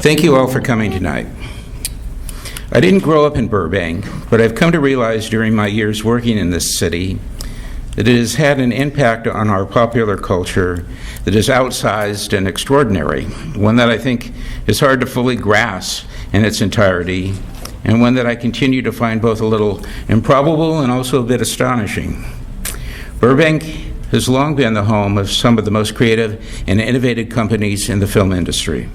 Thank you all for coming tonight. I didn't grow up in Burbank, but I've come to realize during my years working in this city that it has had an impact on our popular culture that is outsized and extraordinary, one that I think is hard to fully grasp in its entirety, and one that I continue to find both a little improbable and also a bit astonishing. Burbank has long been the home of some of the most creative and innovative companies in the film industry.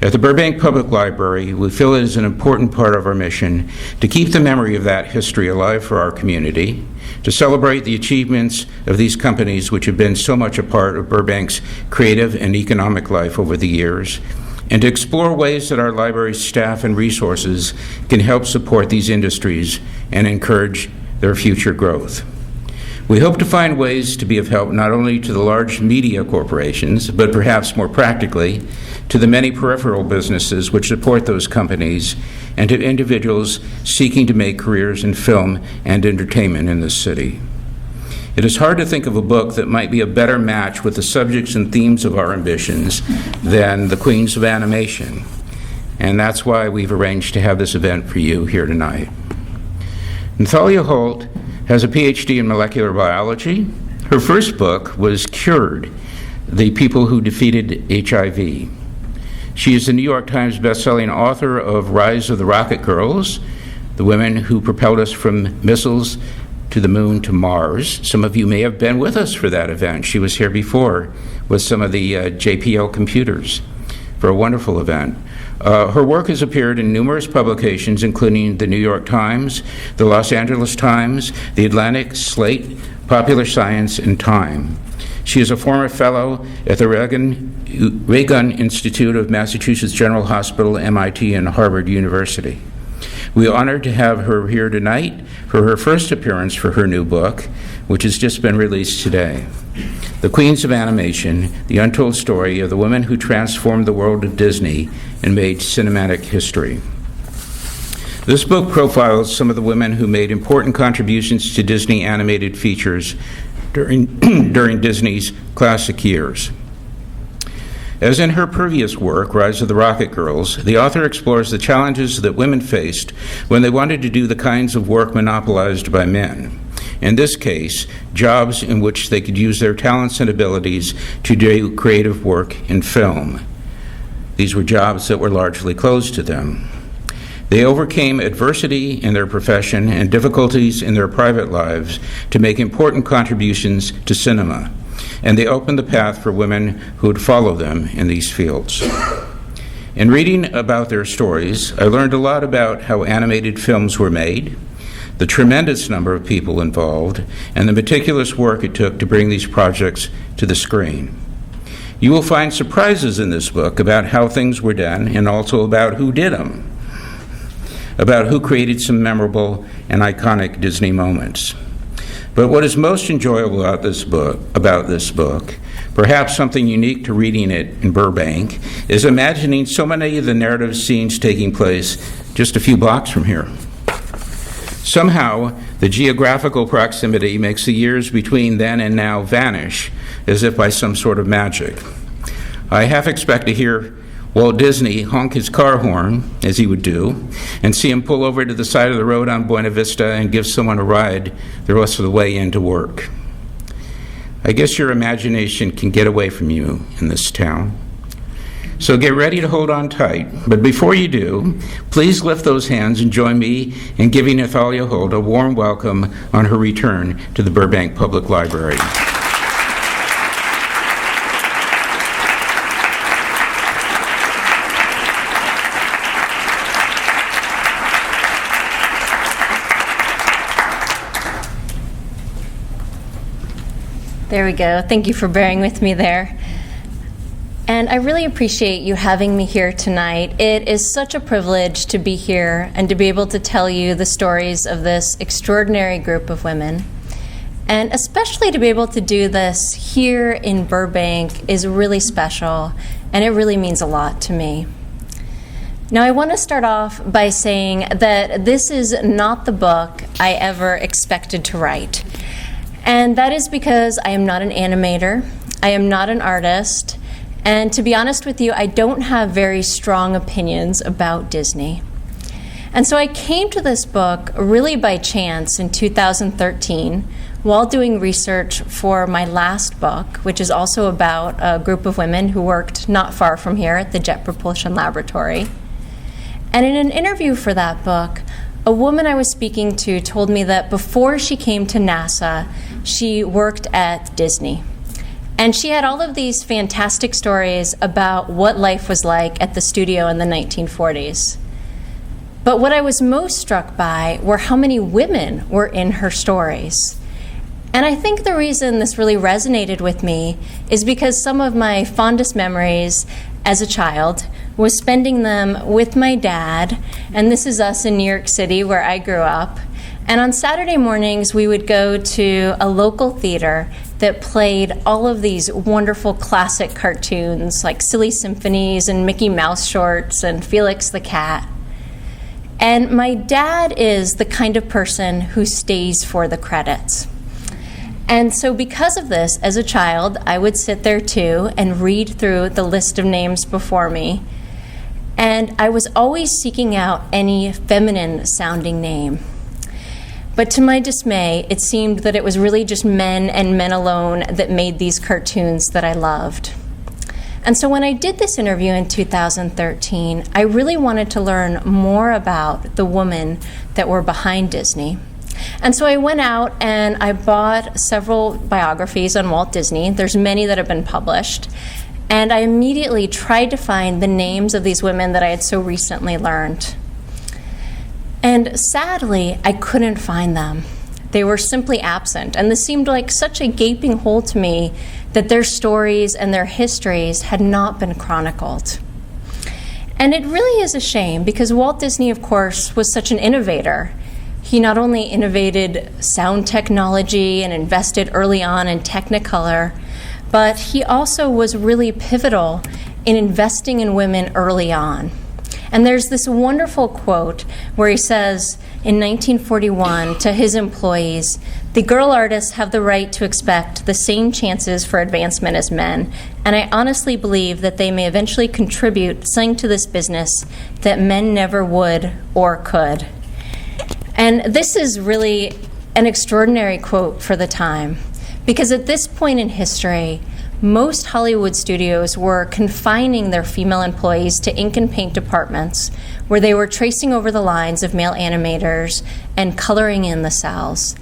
At the Burbank Public Library, we feel it is an important part of our mission to keep the memory of that history alive for our community, to celebrate the achievements of these companies which have been so much a part of Burbank's creative and economic life over the years, and to explore ways that our library's staff and resources can help support these industries and encourage their future growth. We hope to find ways to be of help not only to the large media corporations, but perhaps more practically, to the many peripheral businesses which support those companies, and to individuals seeking to make careers in film and entertainment in this city. It is hard to think of a book that might be a better match with the subjects and themes of our ambitions than The Queens of Animation, and that's why we've arranged to have this event for you here tonight. Nathalia Holt has a PhD in molecular biology. Her first book was Cured: The People Who Defeated HIV. She is the New York Times bestselling author of Rise of the Rocket Girls, the women who propelled us from missiles to the moon to Mars. Some of you may have been with us for that event. She was here before with some of the JPL computers for a wonderful event. Her work has appeared in numerous publications, including the New York Times, the Los Angeles Times, the Atlantic, Slate, Popular Science, and Time. She is a former fellow at the Reagan Institute of Massachusetts General Hospital, MIT, and Harvard University. We are honored to have her here tonight for her first appearance for her new book, which has just been released today. The Queens of Animation, the untold story of the women who transformed the world of Disney and made cinematic history. This book profiles some of the women who made important contributions to Disney animated features during Disney's classic years. As in her previous work, Rise of the Rocket Girls, the author explores the challenges that women faced when they wanted to do the kinds of work monopolized by men. In this case, jobs in which they could use their talents and abilities to do creative work in film. These were jobs that were largely closed to them. They overcame adversity in their profession and difficulties in their private lives to make important contributions to cinema, and they opened the path for women who would follow them in these fields. In reading about their stories, I learned a lot about how animated films were made, the tremendous number of people involved, and the meticulous work it took to bring these projects to the screen. You will find surprises in this book about how things were done and also about who did them, about who created some memorable and iconic Disney moments. But what is most enjoyable about this book, perhaps something unique to reading it in Burbank, is imagining so many of the narrative scenes taking place just a few blocks from here. Somehow, the geographical proximity makes the years between then and now vanish, as if by some sort of magic. I half expect to hear Walt Disney honk his car horn, as he would do, and see him pull over to the side of the road on Buena Vista and give someone a ride the rest of the way into work. I guess your imagination can get away from you in this town. So get ready to hold on tight. But before you do, please lift those hands and join me in giving Nathalia Holt a warm welcome on her return to the Burbank Public Library. There we go. Thank you for bearing with me there. And I really appreciate you having me here tonight. It is such a privilege to be here and to be able to tell you the stories of this extraordinary group of women. And especially to be able to do this here in Burbank is really special, and it really means a lot to me. Now, I want to start off by saying that this is not the book I ever expected to write. And that is because I am not an animator, I am not an artist, And to be honest with you, I don't have very strong opinions about Disney. And so I came to this book really by chance in 2013 while doing research for my last book, which is also about a group of women who worked not far from here at the Jet Propulsion Laboratory. And in an interview for that book, a woman I was speaking to told me that before she came to NASA, she worked at Disney. And she had all of these fantastic stories about what life was like at the studio in the 1940s. But what I was most struck by were how many women were in her stories. And I think the reason this really resonated with me is because some of my fondest memories as a child was spending them with my dad, and this is us in New York City where I grew up. And on Saturday mornings, we would go to a local theater that played all of these wonderful classic cartoons like Silly Symphonies and Mickey Mouse shorts and Felix the Cat. And my dad is the kind of person who stays for the credits. And so because of this, as a child, I would sit there too and read through the list of names before me. And I was always seeking out any feminine-sounding name. But to my dismay, it seemed that it was really just men and men alone that made these cartoons that I loved. And so when I did this interview in 2013, I really wanted to learn more about the women that were behind Disney. And so I went out and I bought several biographies on Walt Disney. There's many that have been published. And I immediately tried to find the names of these women that I had so recently learned. And sadly, I couldn't find them. They were simply absent. And this seemed like such a gaping hole to me that their stories and their histories had not been chronicled. And it really is a shame because Walt Disney, of course, was such an innovator. He not only innovated sound technology and invested early on in Technicolor, but he also was really pivotal in investing in women early on. And there's this wonderful quote where he says in 1941 to his employees, "The girl artists have the right to expect the same chances for advancement as men, and I honestly believe that they may eventually contribute something to this business that men never would or could." And this is really an extraordinary quote for the time, because at this point in history, most Hollywood studios were confining their female employees to ink and paint departments where they were tracing over the lines of male animators and coloring in the cells.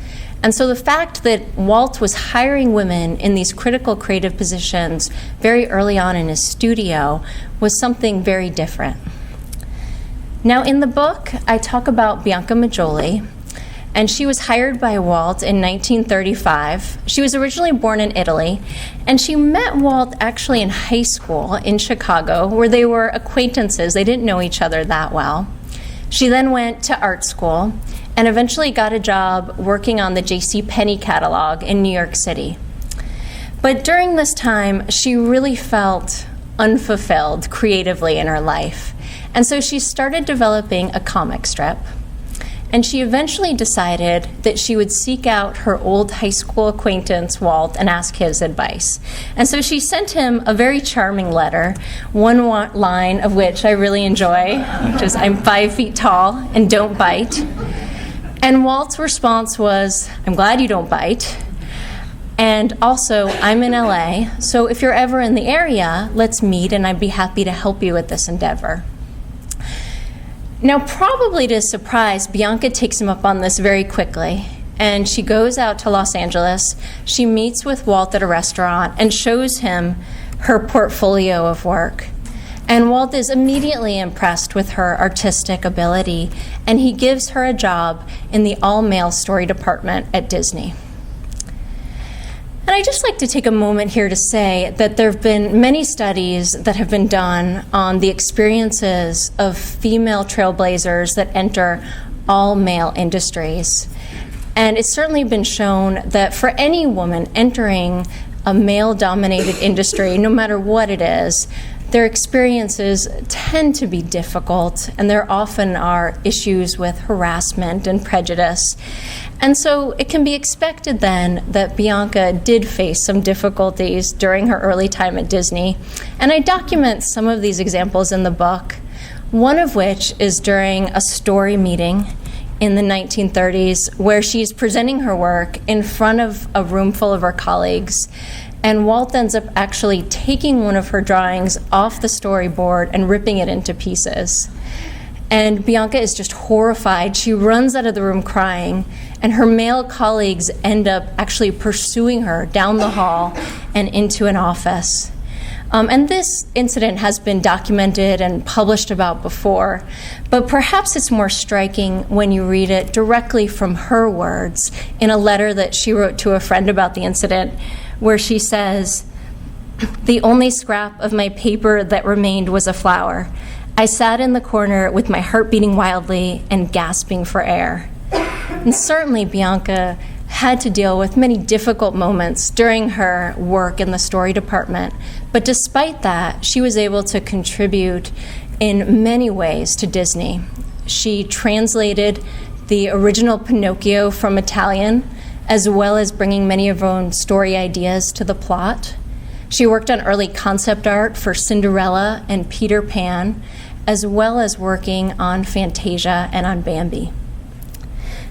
And so the fact that Walt was hiring women in these critical creative positions very early on in his studio was something very different. Now, in the book, I talk about Bianca Majoli, and she was hired by Walt in 1935. She was originally born in Italy, and she met Walt actually in high school in Chicago, where they were acquaintances. They didn't know each other that well. She then went to art school and eventually got a job working on the J.C. Penney catalog in New York City. But during this time, she really felt unfulfilled creatively in her life. And so she started developing a comic strip. And she eventually decided that she would seek out her old high school acquaintance, Walt, and ask his advice. And so she sent him a very charming letter, one line of which I really enjoy, which is, "I'm 5 feet tall and don't bite." And Walt's response was, "I'm glad you don't bite. And also, I'm in LA, so if you're ever in the area, let's meet and I'd be happy to help you with this endeavor." Now, probably to his surprise, Bianca takes him up on this very quickly, and she goes out to Los Angeles. She meets with Walt at a restaurant and shows him her portfolio of work. And Walt is immediately impressed with her artistic ability, and he gives her a job in the all-male story department at Disney. And I'd just like to take a moment here to say that there have been many studies that have been done on the experiences of female trailblazers that enter all male industries. And it's certainly been shown that for any woman entering a male-dominated industry, no matter what it is, their experiences tend to be difficult, and there often are issues with harassment and prejudice. And so it can be expected then that Bianca did face some difficulties during her early time at Disney. And I document some of these examples in the book, one of which is during a story meeting in the 1930s where she's presenting her work in front of a room full of her colleagues. And Walt ends up actually taking one of her drawings off the storyboard and ripping it into pieces. And Bianca is just horrified. She runs out of the room crying, and her male colleagues end up actually pursuing her down the hall and into an office. And this incident has been documented and published about before, but perhaps it's more striking when you read it directly from her words in a letter that she wrote to a friend about the incident, where she says, "The only scrap of my paper that remained was a flower. I sat in the corner with my heart beating wildly and gasping for air." And certainly Bianca had to deal with many difficult moments during her work in the story department. But despite that, she was able to contribute in many ways to Disney. She translated the original Pinocchio from Italian, as well as bringing many of her own story ideas to the plot. She worked on early concept art for Cinderella and Peter Pan, as well as working on Fantasia and on Bambi.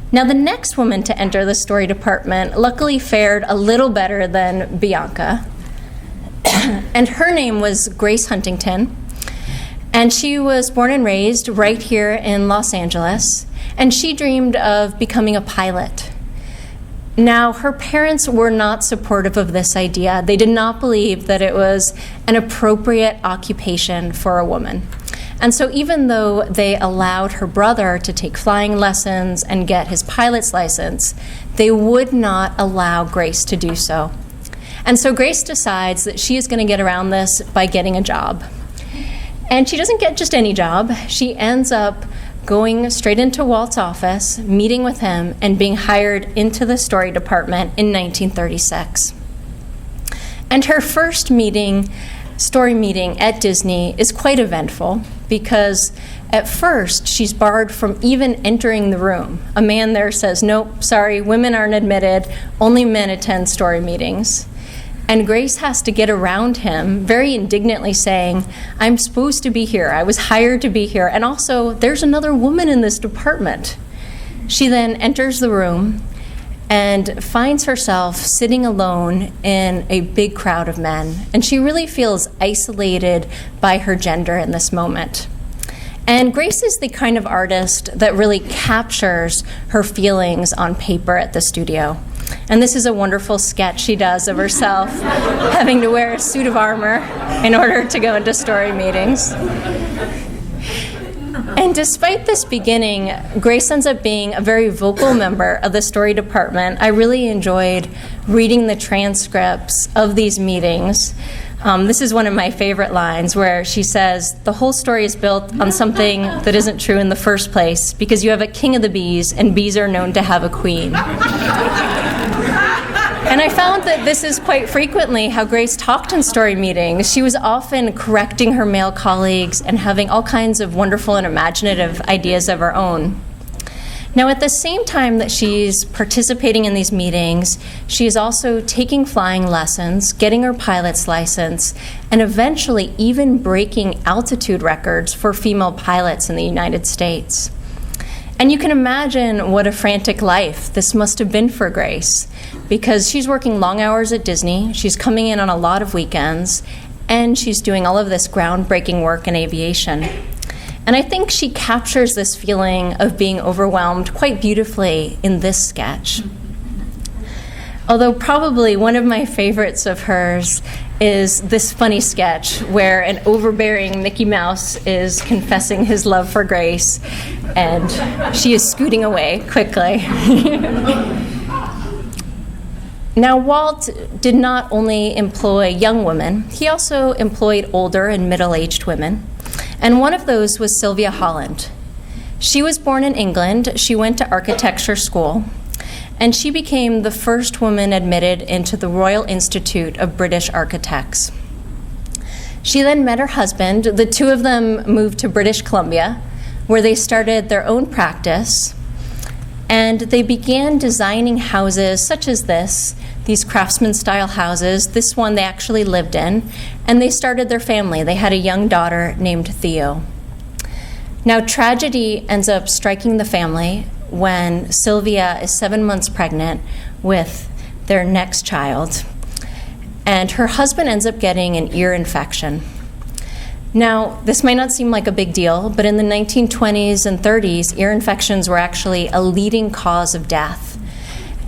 Now, the next woman to enter the story department luckily fared a little better than Bianca, and her name was Grace Huntington, and she was born and raised right here in Los Angeles, and she dreamed of becoming a pilot. Now, her parents were not supportive of this idea. They did not believe that it was an appropriate occupation for a woman. And so even though they allowed her brother to take flying lessons and get his pilot's license, they would not allow Grace to do so. And so Grace decides that she is going to get around this by getting a job. And she doesn't get just any job. She ends up going straight into Walt's office, meeting with him, and being hired into the story department in 1936. And her first story meeting at Disney is quite eventful because at first she's barred from even entering the room. A man there says, "Nope, sorry, women aren't admitted, only men attend story meetings." And Grace has to get around him, very indignantly saying, "I'm supposed to be here, I was hired to be here, and also there's another woman in this department." She then enters the room and finds herself sitting alone in a big crowd of men. And she really feels isolated by her gender in this moment. And Grace is the kind of artist that really captures her feelings on paper at the studio. And this is a wonderful sketch she does of herself having to wear a suit of armor in order to go into story meetings. And despite this beginning, Grace ends up being a very vocal member of the story department. I really enjoyed reading the transcripts of these meetings. This is one of my favorite lines where she says, "The whole story is built on something that isn't true in the first place because you have a king of the bees and bees are known to have a queen." And I found that this is quite frequently how Grace talked in story meetings. She was often correcting her male colleagues and having all kinds of wonderful and imaginative ideas of her own. Now, at the same time that she's participating in these meetings, she is also taking flying lessons, getting her pilot's license, and eventually even breaking altitude records for female pilots in the United States. And you can imagine what a frantic life this must have been for Grace, because she's working long hours at Disney, she's coming in on a lot of weekends, and she's doing all of this groundbreaking work in aviation. And I think she captures this feeling of being overwhelmed quite beautifully in this sketch. Although probably one of my favorites of hers is this funny sketch where an overbearing Mickey Mouse is confessing his love for Grace, and she is scooting away quickly. Now, Walt did not only employ young women, he also employed older and middle-aged women. And one of those was Sylvia Holland. She was born in England. She went to architecture school, and she became the first woman admitted into the Royal Institute of British Architects. She then met her husband. The two of them moved to British Columbia, where they started their own practice, and they began designing houses such as this, these craftsman-style houses. This one they actually lived in, and they started their family. They had a young daughter named Theo. Now, tragedy ends up striking the family when Sylvia is 7 months pregnant with their next child, and her husband ends up getting an ear infection. Now, this might not seem like a big deal, but in the 1920s and 30s, ear infections were actually a leading cause of death.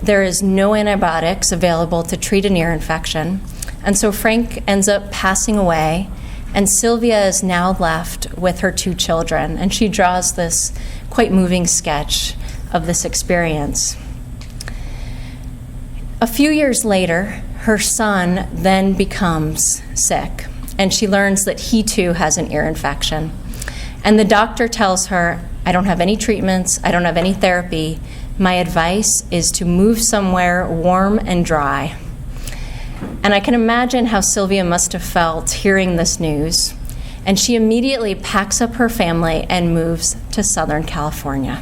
There is no antibiotics available to treat an ear infection, and so Frank ends up passing away, and Sylvia is now left with her two children, and she draws this quite moving sketch of this experience. A few years later, her son then becomes sick, and she learns that he too has an ear infection. And the doctor tells her, "I don't have any treatments, I don't have any therapy. My advice is to move somewhere warm and dry." And I can imagine how Sylvia must have felt hearing this news. And she immediately packs up her family and moves to Southern California.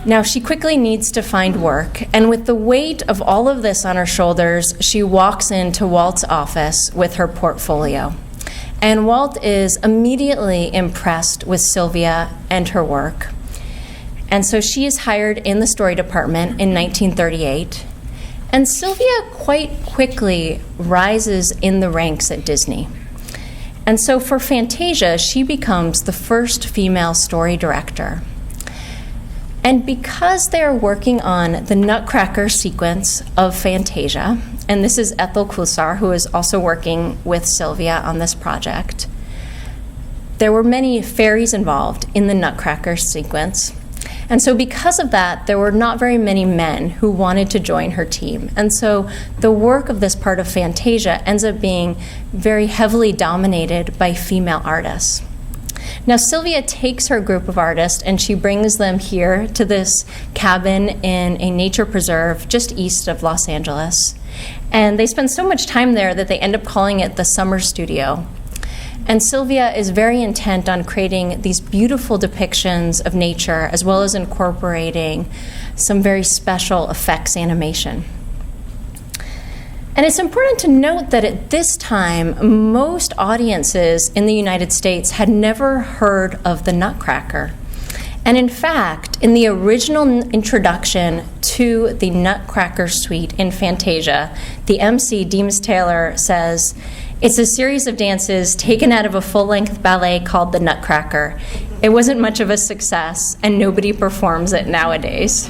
Now, she quickly needs to find work, and with the weight of all of this on her shoulders, she walks into Walt's office with her portfolio. And Walt is immediately impressed with Sylvia and her work. And so she is hired in the story department in 1938. And Sylvia quite quickly rises in the ranks at Disney. And so for Fantasia, she becomes the first female story director. And because they're working on the Nutcracker sequence of Fantasia, and this is Ethel Kusar, who is also working with Sylvia on this project, there were many fairies involved in the Nutcracker sequence. And so because of that, there were not very many men who wanted to join her team. And so the work of this part of Fantasia ends up being very heavily dominated by female artists. Now, Sylvia takes her group of artists and she brings them here to this cabin in a nature preserve just east of Los Angeles. And they spend so much time there that they end up calling it the Summer Studio. And Sylvia is very intent on creating these beautiful depictions of nature, as well as incorporating some very special effects animation. And it's important to note that at this time, most audiences in the United States had never heard of the Nutcracker. And in fact, in the original introduction to the Nutcracker suite in Fantasia, the MC, Deems Taylor, says, "It's a series of dances taken out of a full-length ballet called the Nutcracker. It wasn't much of a success, and nobody performs it nowadays."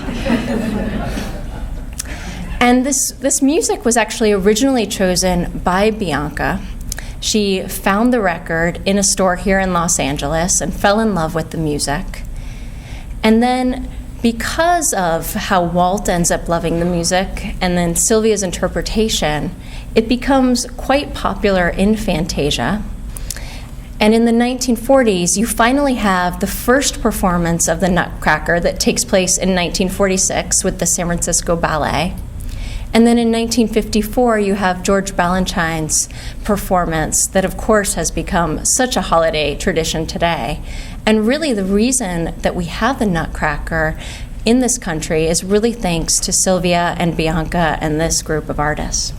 And this music was actually originally chosen by Bianca. She found the record in a store here in Los Angeles and fell in love with the music. And then because of how Walt ends up loving the music and then Sylvia's interpretation, it becomes quite popular in Fantasia. And in the 1940s, you finally have the first performance of the Nutcracker that takes place in 1946 with the San Francisco Ballet. And then in 1954, you have George Balanchine's performance that, of course, has become such a holiday tradition today. And really the reason that we have the Nutcracker in this country is really thanks to Sylvia and Bianca and this group of artists.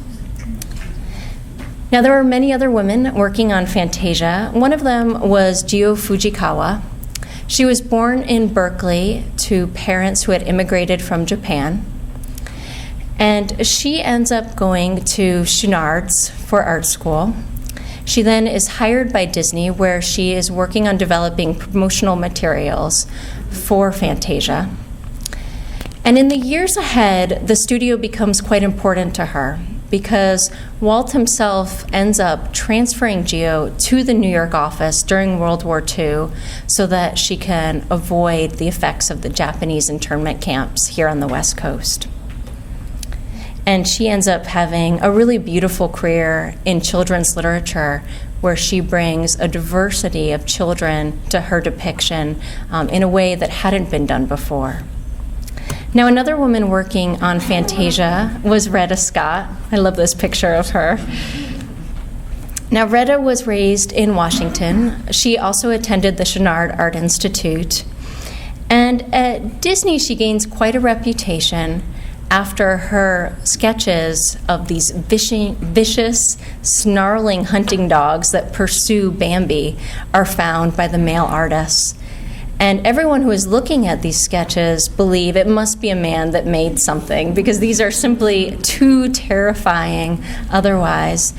Now, there were many other women working on Fantasia. One of them was Gio Fujikawa. She was born in Berkeley to parents who had immigrated from Japan. And she ends up going to Chouinard's for art school. She then is hired by Disney, where she is working on developing promotional materials for Fantasia. And in the years ahead, the studio becomes quite important to her because Walt himself ends up transferring Gio to the New York office during World War II so that she can avoid the effects of the Japanese internment camps here on the West Coast. And she ends up having a really beautiful career in children's literature where she brings a diversity of children to her depiction in a way that hadn't been done before. Now, another woman working on Fantasia was Retta Scott. I love this picture of her. Now, Retta was raised in Washington. She also attended the Chouinard Art Institute. And at Disney, she gains quite a reputation after her sketches of these vicious, snarling hunting dogs that pursue Bambi are found by the male artists. And everyone who is looking at these sketches believe it must be a man that made something, because these are simply too terrifying otherwise.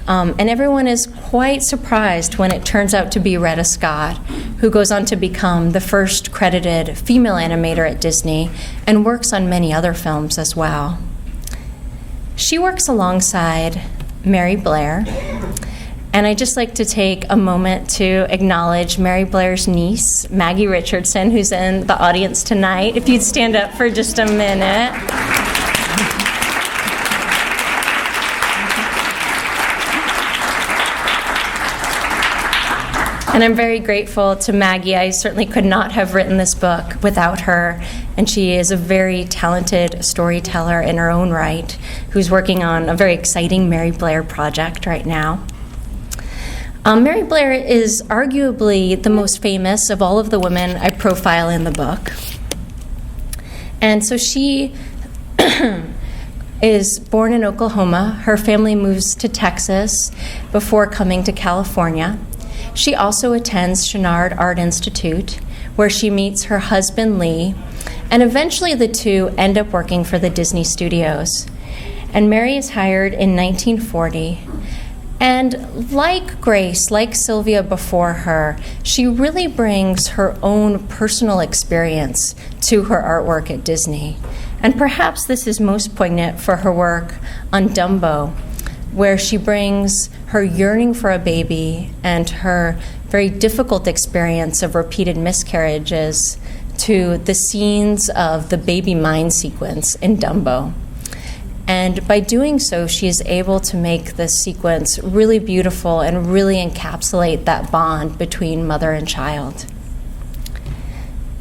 And everyone is quite surprised when it turns out to be Retta Scott, who goes on to become the first credited female animator at Disney and works on many other films as well. She works alongside Mary Blair, and I'd just like to take a moment to acknowledge Mary Blair's niece, Maggie Richardson, who's in the audience tonight. If you'd stand up for just a minute. And I'm very grateful to Maggie. I certainly could not have written this book without her. And she is a very talented storyteller in her own right, who's working on a very exciting Mary Blair project right now. Mary Blair is arguably the most famous of all of the women I profile in the book. And so she is born in Oklahoma. Her family moves to Texas before coming to California. She also attends Chouinard Art Institute, where she meets her husband, Lee, and eventually the two end up working for the Disney Studios. And Mary is hired in 1940. And like Grace, like Sylvia before her, she really brings her own personal experience to her artwork at Disney. And perhaps this is most poignant for her work on Dumbo, where she brings her yearning for a baby and her very difficult experience of repeated miscarriages to the scenes of the baby mine sequence in Dumbo. And by doing so, she is able to make this sequence really beautiful and really encapsulate that bond between mother and child.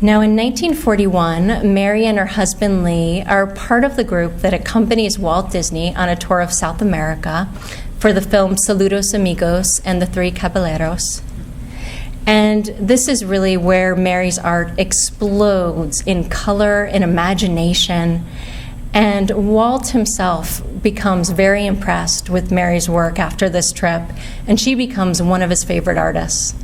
Now, in 1941, Mary and her husband Lee are part of the group that accompanies Walt Disney on a tour of South America for the film Saludos Amigos and the Three Caballeros. And this is really where Mary's art explodes in color and imagination. And Walt himself becomes very impressed with Mary's work after this trip, and she becomes one of his favorite artists.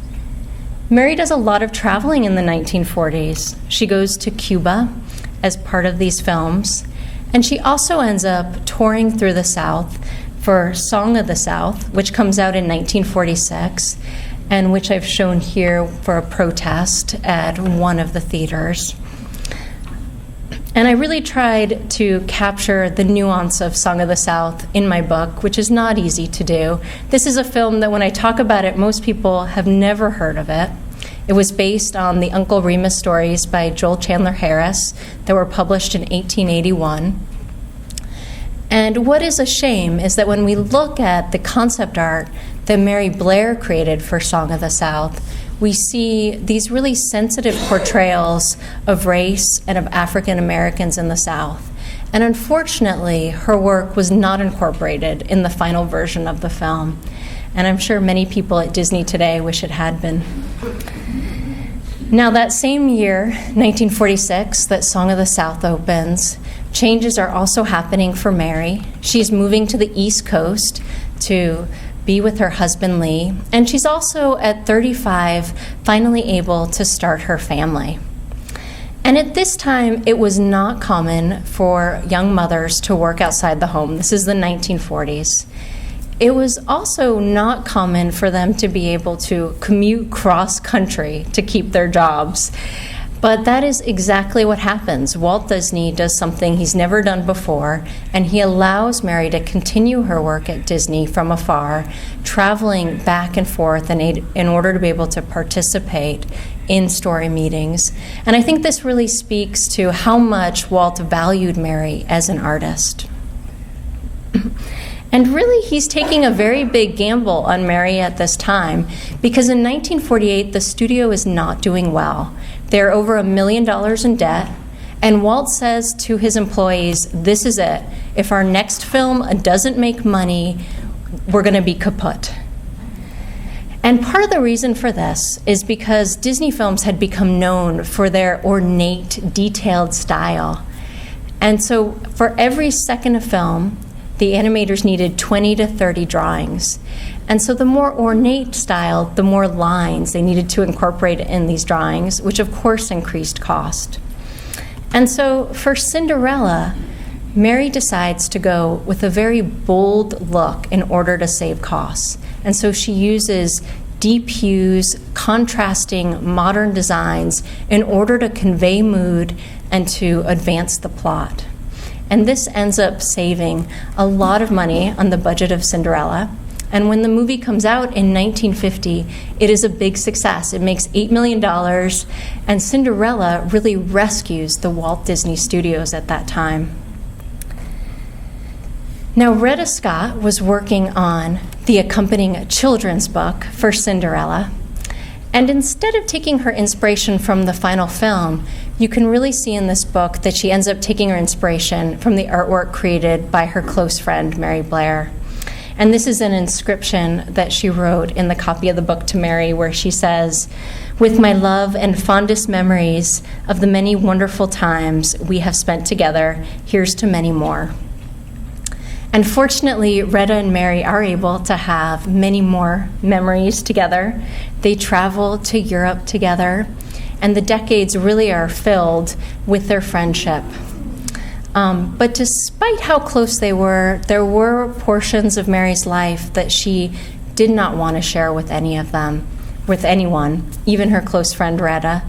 Mary does a lot of traveling in the 1940s. She goes to Cuba as part of these films, and she also ends up touring through the South for Song of the South, which comes out in 1946, and which I've shown here for a protest at one of the theaters. And I really tried to capture the nuance of Song of the South in my book, which is not easy to do. This is a film that when I talk about it, most people have never heard of it. It was based on the Uncle Remus stories by Joel Chandler Harris that were published in 1881. And what is a shame is that when we look at the concept art that Mary Blair created for Song of the South, we see these really sensitive portrayals of race and of African Americans in the South. And unfortunately, her work was not incorporated in the final version of the film. And I'm sure many people at Disney today wish it had been. Now, that same year, 1946, that Song of the South opens, changes are also happening for Mary. She's moving to the East Coast to be with her husband, Lee, and she's also, at 35, finally able to start her family. And at this time, it was not common for young mothers to work outside the home. This is the 1940s. It was also not common for them to be able to commute cross-country to keep their jobs. But that is exactly what happens. Walt Disney does something he's never done before, and he allows Mary to continue her work at Disney from afar, traveling back and forth in order to be able to participate in story meetings. And I think this really speaks to how much Walt valued Mary as an artist. And really, he's taking a very big gamble on Mary at this time, because in 1948, the studio is not doing well. They're over $1 million in debt, and Walt says to his employees, this is it. If our next film doesn't make money, we're going to be kaput. And part of the reason for this is because Disney films had become known for their ornate, detailed style. And so for every second of film, the animators needed 20 to 30 drawings. And so the more ornate style, the more lines they needed to incorporate in these drawings, which of course increased cost. And so for Cinderella, Mary decides to go with a very bold look in order to save costs. And so she uses deep hues, contrasting modern designs in order to convey mood and to advance the plot. And this ends up saving a lot of money on the budget of Cinderella. And when the movie comes out in 1950, it is a big success. It makes $8 million, and Cinderella really rescues the Walt Disney Studios at that time. Now, Retta Scott was working on the accompanying children's book for Cinderella. And instead of taking her inspiration from the final film, you can really see in this book that she ends up taking her inspiration from the artwork created by her close friend, Mary Blair. And this is an inscription that she wrote in the copy of the book to Mary, where she says, "With my love and fondest memories of the many wonderful times we have spent together, here's to many more." And fortunately, Retta and Mary are able to have many more memories together. They travel to Europe together, and the decades really are filled with their friendship. But despite how close they were, there were portions of Mary's life that she did not want to share with any of them, with anyone, even her close friend Retta.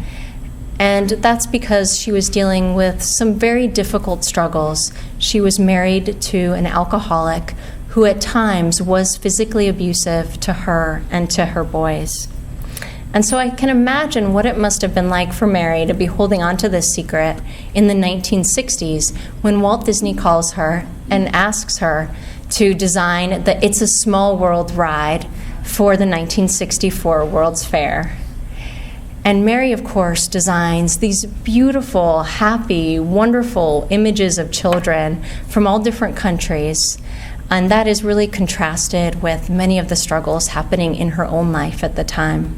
And that's because she was dealing with some very difficult struggles. She was married to an alcoholic who at times was physically abusive to her and to her boys. And so I can imagine what it must have been like for Mary to be holding on to this secret in the 1960s when Walt Disney calls her and asks her to design the It's a Small World ride for the 1964 World's Fair. And Mary, of course, designs these beautiful, happy, wonderful images of children from all different countries. And that is really contrasted with many of the struggles happening in her own life at the time.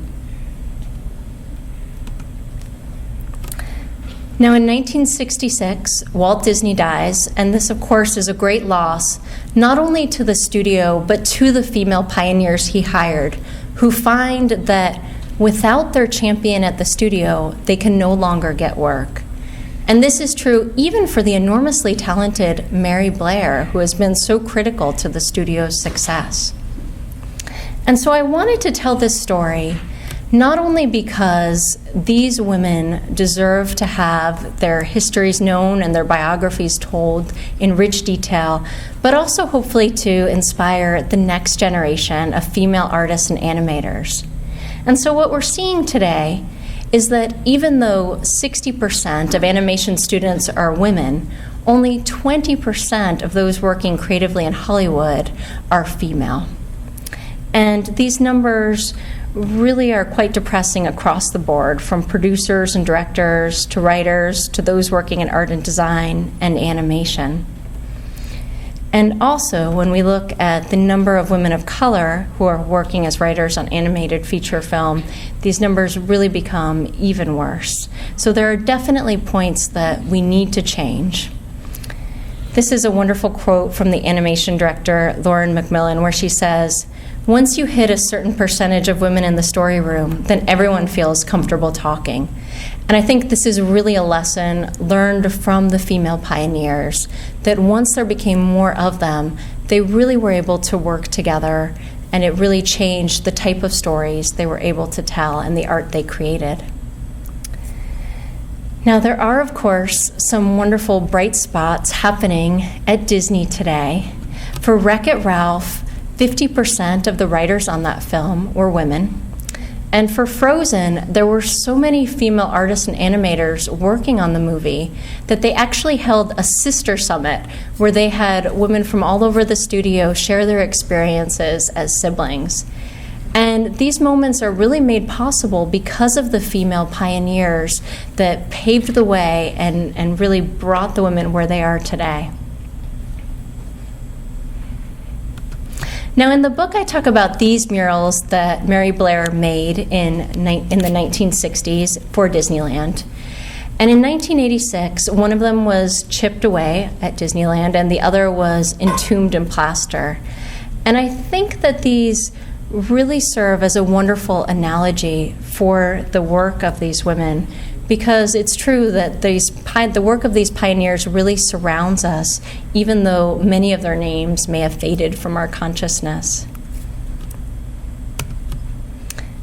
Now, in 1966, Walt Disney dies, and this, of course, is a great loss, not only to the studio, but to the female pioneers he hired, who find that without their champion at the studio, they can no longer get work. And this is true even for the enormously talented Mary Blair, who has been so critical to the studio's success. And so I wanted to tell this story not only because these women deserve to have their histories known and their biographies told in rich detail, but also hopefully to inspire the next generation of female artists and animators. And so what we're seeing today is that even though 60% of animation students are women, only 20% of those working creatively in Hollywood are female. And these numbers really are quite depressing across the board, from producers and directors to writers to those working in art and design and animation. And also, when we look at the number of women of color who are working as writers on animated feature film, these numbers really become even worse. So there are definitely points that we need to change. This is a wonderful quote from the animation director, Lauren McMillan, where she says, "Once you hit a certain percentage of women in the story room, then everyone feels comfortable talking." And I think this is really a lesson learned from the female pioneers, that once there became more of them, they really were able to work together, and it really changed the type of stories they were able to tell and the art they created. Now, there are, of course, some wonderful bright spots happening at Disney today. For Wreck-It Ralph, 50% of the writers on that film were women. And for Frozen, there were so many female artists and animators working on the movie that they actually held a sister summit where they had women from all over the studio share their experiences as siblings. And these moments are really made possible because of the female pioneers that paved the way and really brought the women where they are today. Now, in the book, I talk about these murals that Mary Blair made in the 1960s for Disneyland. And in 1986, one of them was chipped away at Disneyland, and the other was entombed in plaster. And I think that these really serve as a wonderful analogy for the work of these women, because it's true that the work of these pioneers really surrounds us, even though many of their names may have faded from our consciousness.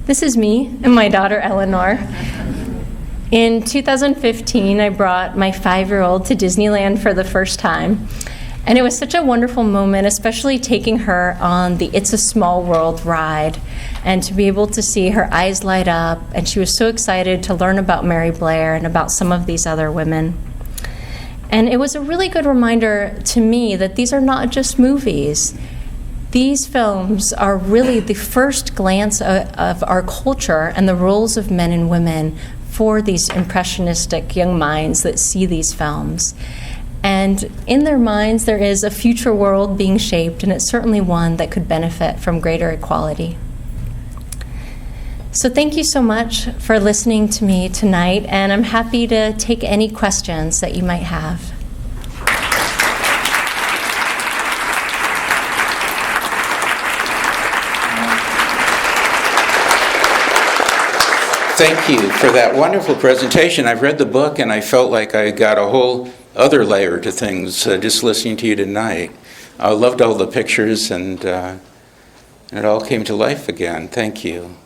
This is me and my daughter Eleanor. In 2015, I brought my 5-year-old to Disneyland for the first time. And it was such a wonderful moment, especially taking her on the It's a Small World ride, and to be able to see her eyes light up. And she was so excited to learn about Mary Blair and about some of these other women. And it was a really good reminder to me that these are not just movies. These films are really the first glance of our culture and the roles of men and women for these impressionistic young minds that see these films. And in their minds, there is a future world being shaped, and it's certainly one that could benefit from greater equality. So thank you so much for listening to me tonight, and I'm happy to take any questions that you might have. Thank you for that wonderful presentation. I've read the book, and I felt like I got a whole other layer to things just listening to you tonight. I loved all the pictures, and it all came to life again. Thank you.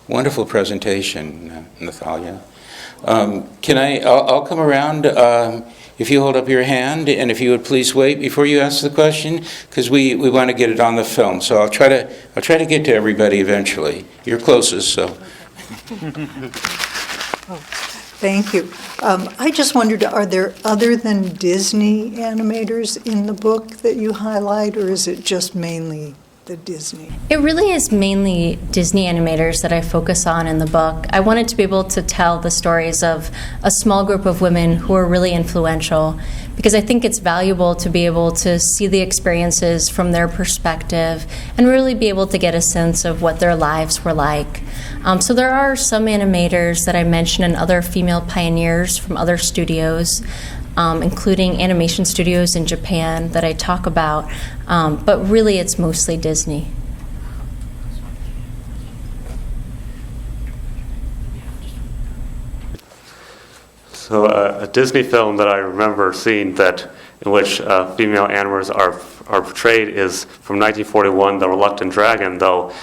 Wonderful presentation, Nathalia. I'll come around if you hold up your hand, and if you would please wait before you ask the question, because we want to get it on the film. So I'll try to get to everybody eventually. You're closest, so. Oh, thank you. I just wondered, are there other than Disney animators in the book that you highlight, or is it just mainly the Disney? It really is mainly Disney animators that I focus on in the book. I wanted to be able to tell the stories of a small group of women who are really influential, because I think it's valuable to be able to see the experiences from their perspective and really be able to get a sense of what their lives were like. So there are some animators that I mentioned and other female pioneers from other studios, including animation studios in Japan that I talk about, but really it's mostly Disney. So a Disney film that I remember seeing in which female animators are portrayed is from 1941, The Reluctant Dragon, though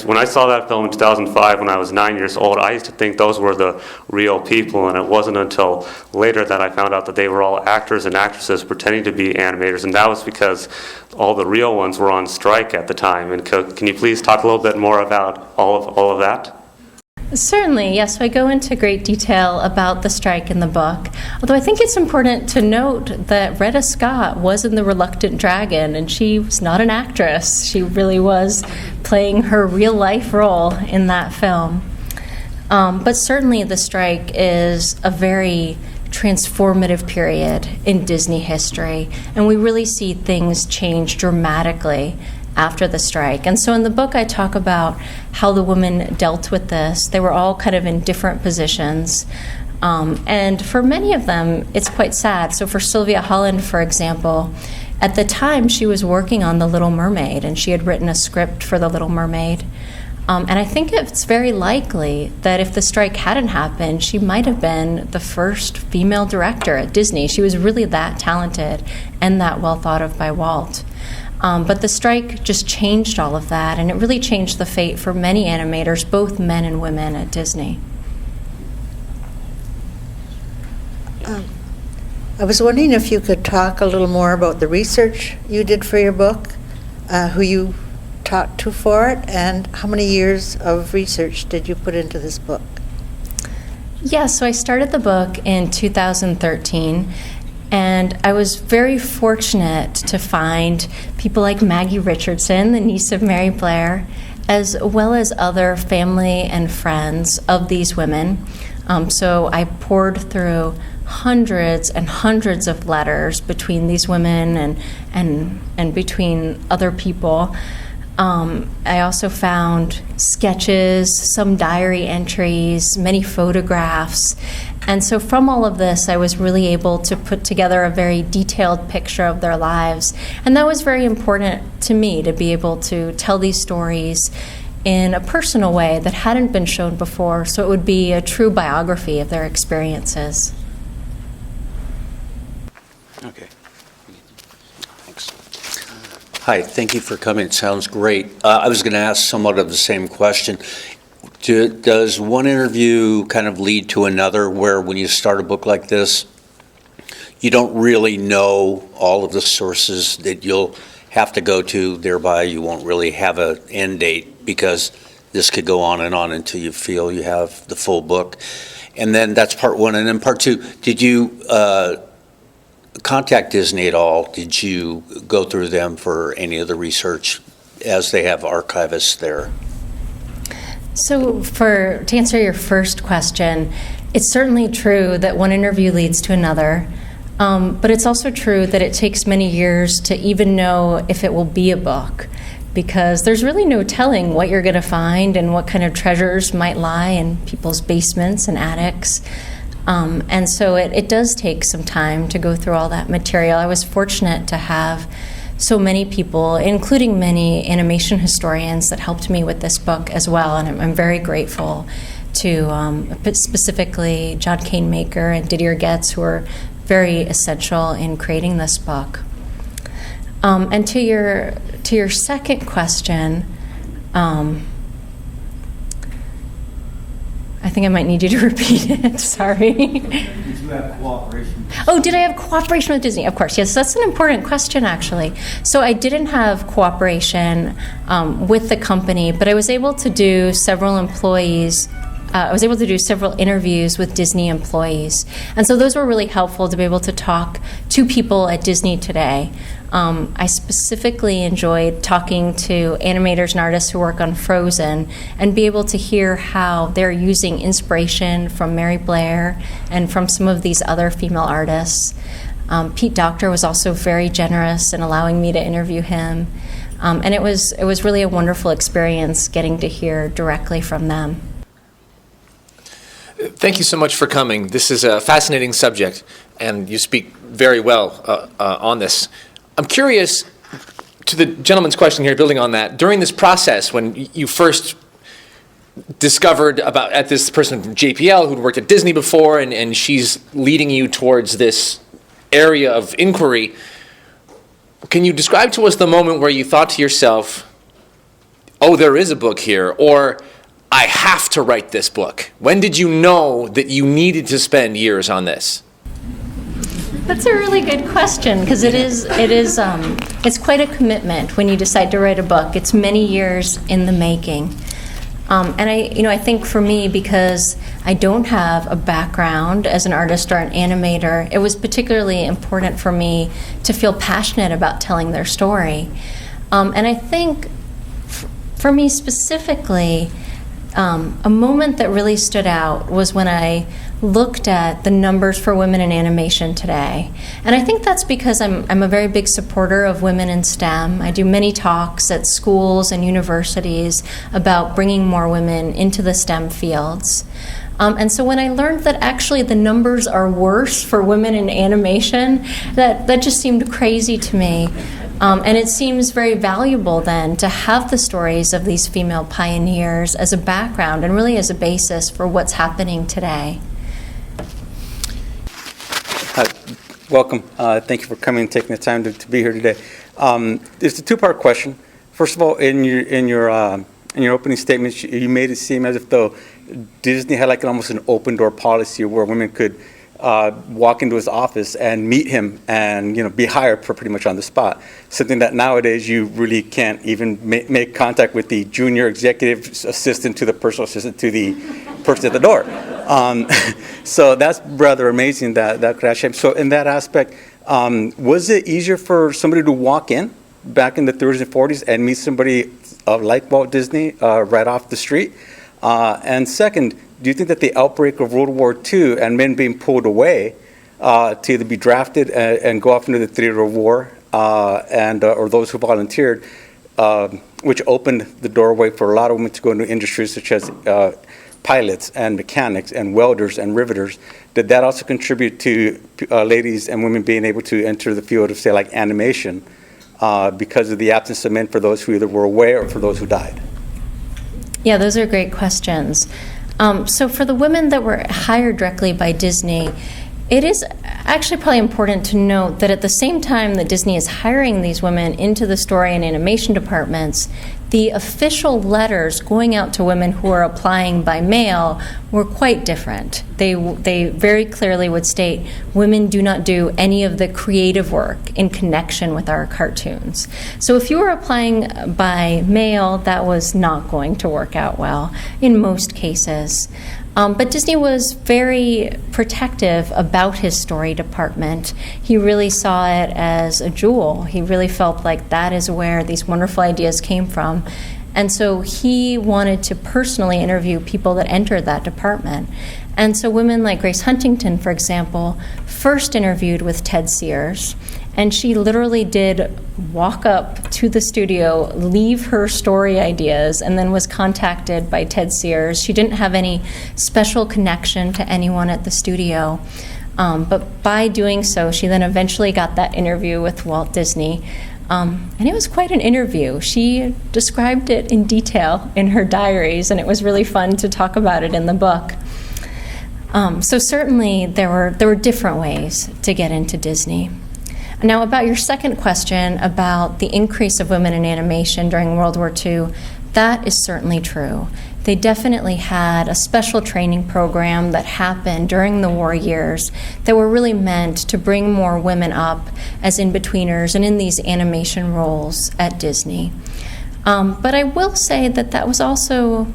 when I saw that film in 2005 when I was 9 years old, I used to think those were the real people, and it wasn't until later that I found out that they were all actors and actresses pretending to be animators, and that was because all the real ones were on strike at the time. And can you please talk a little bit more about all of that? Certainly, yes. So I go into great detail about the strike in the book. Although I think it's important to note that Retta Scott was in The Reluctant Dragon, and she was not an actress. She really was playing her real-life role in that film. But certainly the strike is a very transformative period in Disney history, and we really see things change dramatically after the strike. And so in the book I talk about how the women dealt with this. They were all kind of in different positions. And for many of them, it's quite sad. So for Sylvia Holland, for example, at the time she was working on The Little Mermaid, and she had written a script for The Little Mermaid. And I think it's very likely that if the strike hadn't happened, she might have been the first female director at Disney. She was really that talented and that well thought of by Walt. But the strike just changed all of that, and it really changed the fate for many animators, both men and women at Disney. I was wondering if you could talk a little more about the research you did for your book, who you talked to for it, and how many years of research did you put into this book? So I started the book in 2013, and I was very fortunate to find people like Maggie Richardson, the niece of Mary Blair, as well as other family and friends of these women. So I poured through hundreds and hundreds of letters between these women and between other people. I also found sketches, some diary entries, many photographs. And so from all of this, I was really able to put together a very detailed picture of their lives. And that was very important to me, to be able to tell these stories in a personal way that hadn't been shown before, so it would be a true biography of their experiences. Okay. Thanks. Hi, thank you for coming. It sounds great. I was going to ask somewhat of the same question. Does one interview kind of lead to another, where when you start a book like this, you don't really know all of the sources that you'll have to go to, thereby you won't really have an end date, because this could go on and on until you feel you have the full book? And then that's part one. And then part two, did you contact Disney at all? Did you go through them for any of the research, as they have archivists there? So to answer your first question, it's certainly true that one interview leads to another, but it's also true that it takes many years to even know if it will be a book, because there's really no telling what you're going to find and what kind of treasures might lie in people's basements and attics. And so it does take some time to go through all that material. I was fortunate to have so many people, including many animation historians, that helped me with this book as well, and I'm very grateful to specifically John Canemaker and Didier Getz, who were very essential in creating this book. And to your second question, I think I might need you to repeat it. Sorry. Did you have cooperation? Oh, did I have cooperation with Disney? Of course, yes. That's an important question, actually. So I didn't have cooperation with the company, but I was able to do several interviews with Disney employees. And so those were really helpful to be able to talk to people at Disney today. I specifically enjoyed talking to animators and artists who work on Frozen and be able to hear how they're using inspiration from Mary Blair and from some of these other female artists. Pete Docter was also very generous in allowing me to interview him. And it was really a wonderful experience getting to hear directly from them. Thank you so much for coming. This is a fascinating subject, and you speak very well on this. I'm curious, to the gentleman's question here, building on that, during this process, when you first discovered at this person from JPL who'd worked at Disney before, and she's leading you towards this area of inquiry, can you describe to us the moment where you thought to yourself, oh, there is a book here, or I have to write this book? When did you know that you needed to spend years on this? That's a really good question, because it's quite a commitment when you decide to write a book. It's many years in the making. And I think for me, because I don't have a background as an artist or an animator, it was particularly important for me to feel passionate about telling their story. And I think for me specifically, a moment that really stood out was when I looked at the numbers for women in animation today. And I think that's because I'm a very big supporter of women in STEM. I do many talks at schools and universities about bringing more women into the STEM fields. And so when I learned that actually the numbers are worse for women in animation, that just seemed crazy to me. And it seems very valuable then to have the stories of these female pioneers as a background and really as a basis for what's happening today. Welcome. Thank you for coming and taking the time to be here today. It's a two-part question. First of all, in your opening statements, you made it seem as if though Disney had like almost an open door policy where women could walk into his office and meet him and be hired for pretty much on the spot. Something that nowadays you really can't even make contact with the junior executive assistant to the personal assistant to the person at the door. So that's rather amazing that could actually. So in that aspect, was it easier for somebody to walk in back in the 30s and 40s and meet somebody like Walt Disney right off the street? And second, do you think that the outbreak of World War II and men being pulled away to either be drafted and go off into the theater of war or those who volunteered, which opened the doorway for a lot of women to go into industries such as pilots and mechanics and welders and riveters. Did that also contribute to ladies and women being able to enter the field of, say, like animation because of the absence of men for those who either were away or for those who died? Yeah, those are great questions. So for the women that were hired directly by Disney, it is actually probably important to note that at the same time that Disney is hiring these women into the story and animation departments, the official letters going out to women who are applying by mail were quite different. They very clearly would state, women do not do any of the creative work in connection with our cartoons. So if you were applying by mail, that was not going to work out well in most cases. But Disney was very protective about his story department. He really saw it as a jewel. He really felt like that is where these wonderful ideas came from. And so he wanted to personally interview people that entered that department. And so women like Grace Huntington, for example, first interviewed with Ted Sears. And she literally did walk up to the studio, leave her story ideas, and then was contacted by Ted Sears. She didn't have any special connection to anyone at the studio. But by doing so, she then eventually got that interview with Walt Disney. And it was quite an interview. She described it in detail in her diaries, and it was really fun to talk about it in the book. So certainly there were different ways to get into Disney. Now, about your second question about the increase of women in animation during World War II, that is certainly true. They definitely had a special training program that happened during the war years that were really meant to bring more women up as in-betweeners and in these animation roles at Disney. But I will say that that was also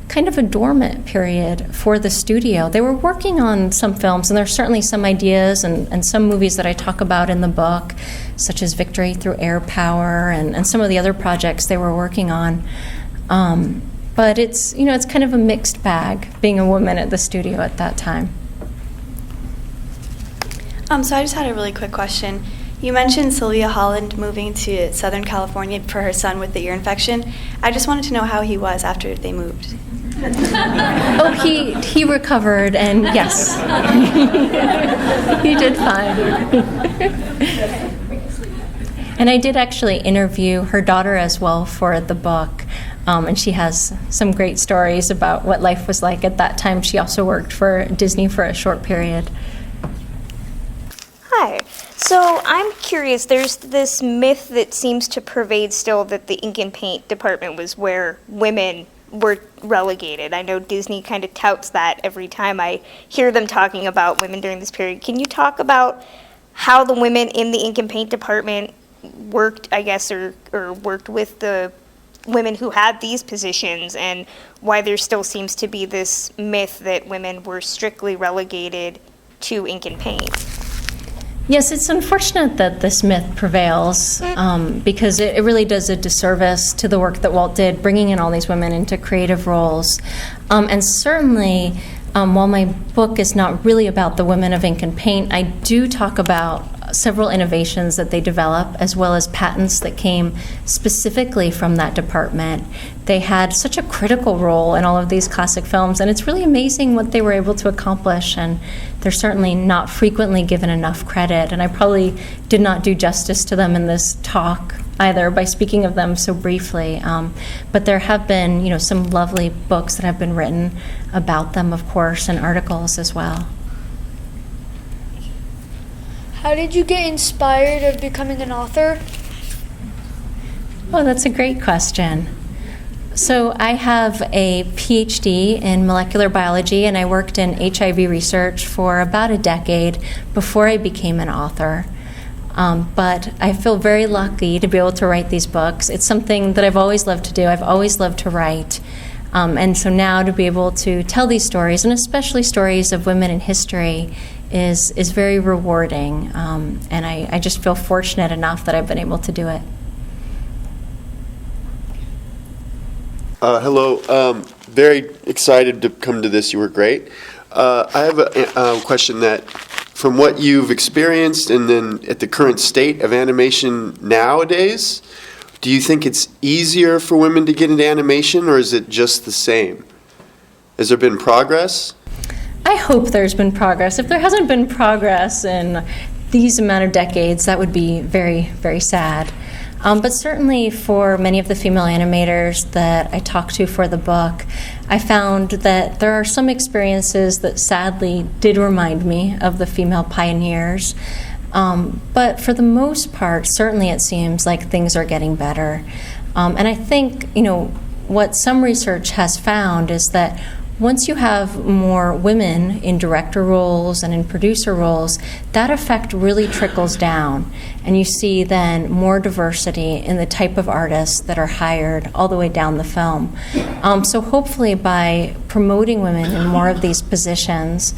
kind of a dormant period for the studio. They were working on some films, and there's certainly some ideas and some movies that I talk about in the book, such as Victory Through Air Power and some of the other projects they were working on. But it's kind of a mixed bag being a woman at the studio at that time. So I just had a really quick question. You mentioned Sylvia Holland moving to Southern California for her son with the ear infection. I just wanted to know how he was after they moved. Oh, he recovered, and yes, he did fine. And I did actually interview her daughter as well for the book, and she has some great stories about what life was like at that time. She also worked for Disney for a short period. Hi. So I'm curious, there's this myth that seems to pervade still that the ink and paint department was where women were relegated. I know Disney kind of touts that every time I hear them talking about women during this period. Can you talk about how the women in the ink and paint department worked, I guess, or worked with the women who had these positions, and why there still seems to be this myth that women were strictly relegated to ink and paint? Yes, it's unfortunate that this myth prevails because it really does a disservice to the work that Walt did, bringing in all these women into creative roles. And certainly, while my book is not really about the women of ink and paint, I do talk about several innovations that they develop, as well as patents that came specifically from that department. They had such a critical role in all of these classic films, and it's really amazing what they were able to accomplish, and they're certainly not frequently given enough credit, and I probably did not do justice to them in this talk either by speaking of them so briefly. But there have been, some lovely books that have been written about them, of course, and articles as well. How did you get inspired of becoming an author? Oh, that's a great question. So I have a PhD in molecular biology, and I worked in HIV research for about a decade before I became an author. But I feel very lucky to be able to write these books. It's something that I've always loved to do. I've always loved to write. And so now to be able to tell these stories, and especially stories of women in history, is very rewarding. And I just feel fortunate enough that I've been able to do it. Hello. Very excited to come to this. You were great. I have a question that, from what you've experienced and then at the current state of animation nowadays, do you think it's easier for women to get into animation, or is it just the same? Has there been progress? I hope there's been progress. If there hasn't been progress in these amount of decades, that would be very, very sad. But certainly for many of the female animators that I talked to for the book, I found that there are some experiences that sadly did remind me of the female pioneers. But for the most part, certainly it seems like things are getting better. And I think, what some research has found is that once you have more women in director roles and in producer roles, that effect really trickles down. And you see then more diversity in the type of artists that are hired all the way down the film. So hopefully by promoting women in more of these positions,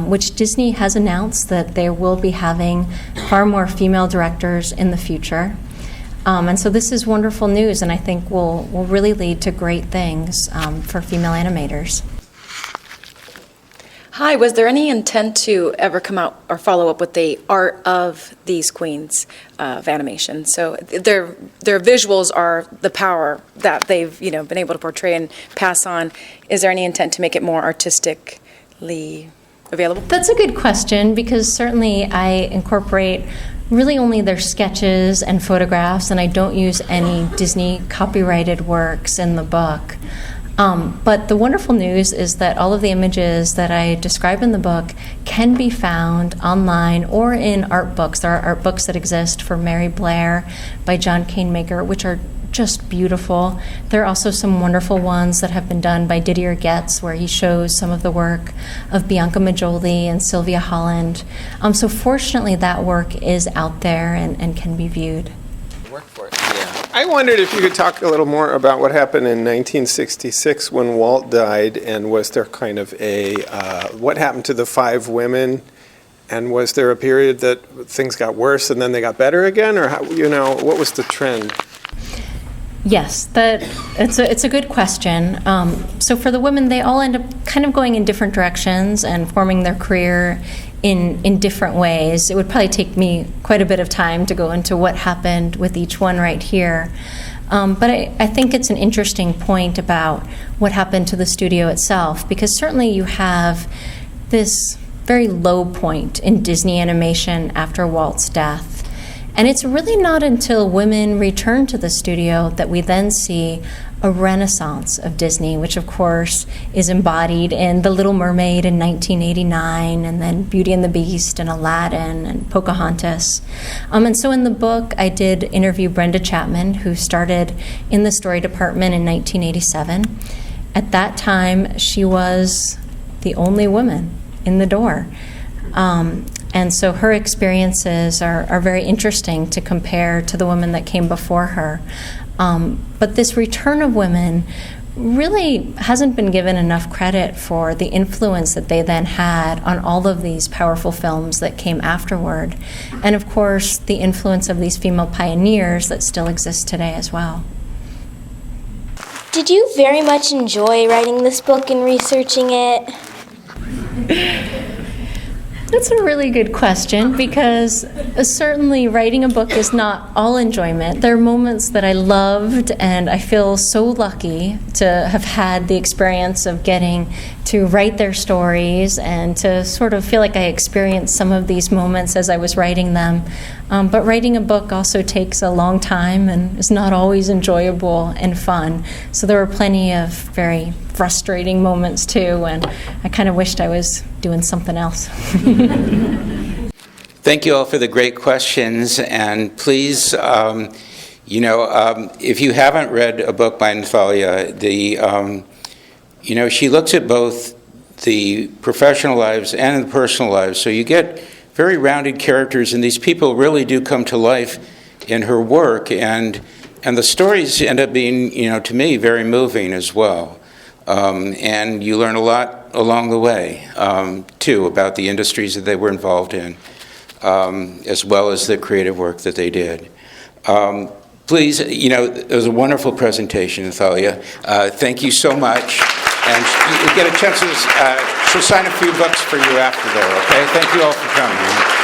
which Disney has announced that they will be having far more female directors in the future. And so this is wonderful news, and I think will really lead to great things for female animators. Hi, was there any intent to ever come out or follow up with the art of these queens of animation? So their visuals are the power that they've been able to portray and pass on. Is there any intent to make it more artistically available? That's a good question, because certainly I incorporate really only their sketches and photographs, and I don't use any Disney copyrighted works in the book. But the wonderful news is that all of the images that I describe in the book can be found online or in art books. There are art books that exist for Mary Blair by John Canemaker, which are just beautiful. There are also some wonderful ones that have been done by Didier Getz, where he shows some of the work of Bianca Majoli and Sylvia Holland. So fortunately, that work is out there and can be viewed. I wondered if you could talk a little more about what happened in 1966 when Walt died, and was there kind of what happened to the 5 women, and was there a period that things got worse and then they got better again, or what was the trend? Yes, it's a good question. So for the women, they all end up kind of going in different directions and forming their career in different ways. It would probably take me quite a bit of time to go into what happened with each one right here. But I think it's an interesting point about what happened to the studio itself, because certainly you have this very low point in Disney animation after Walt's death. And it's really not until women return to the studio that we then see a renaissance of Disney, which of course is embodied in The Little Mermaid in 1989, and then Beauty and the Beast and Aladdin and Pocahontas. And so in the book, I did interview Brenda Chapman, who started in the story department in 1987. At that time, she was the only woman in the door. And so her experiences are very interesting to compare to the women that came before her. But this return of women really hasn't been given enough credit for the influence that they then had on all of these powerful films that came afterward. And of course, the influence of these female pioneers that still exist today as well. Did you very much enjoy writing this book and researching it? That's a really good question, because certainly writing a book is not all enjoyment. There are moments that I loved, and I feel so lucky to have had the experience of getting to write their stories and to sort of feel like I experienced some of these moments as I was writing them. But writing a book also takes a long time and is not always enjoyable and fun. So there were plenty of very frustrating moments too, and I kind of wished I was doing something else. Thank you all for the great questions, and please, if you haven't read a book by Nathalia, she looks at both the professional lives and the personal lives, so you get very rounded characters, and these people really do come to life in her work, and the stories end up being, to me, very moving as well. And you learn a lot along the way, too, about the industries that they were involved in, as well as the creative work that they did. Please, it was a wonderful presentation, Nathalia. Thank you so much. And you get a chance to, she'll sign a few books for you after there, okay? Thank you all for coming.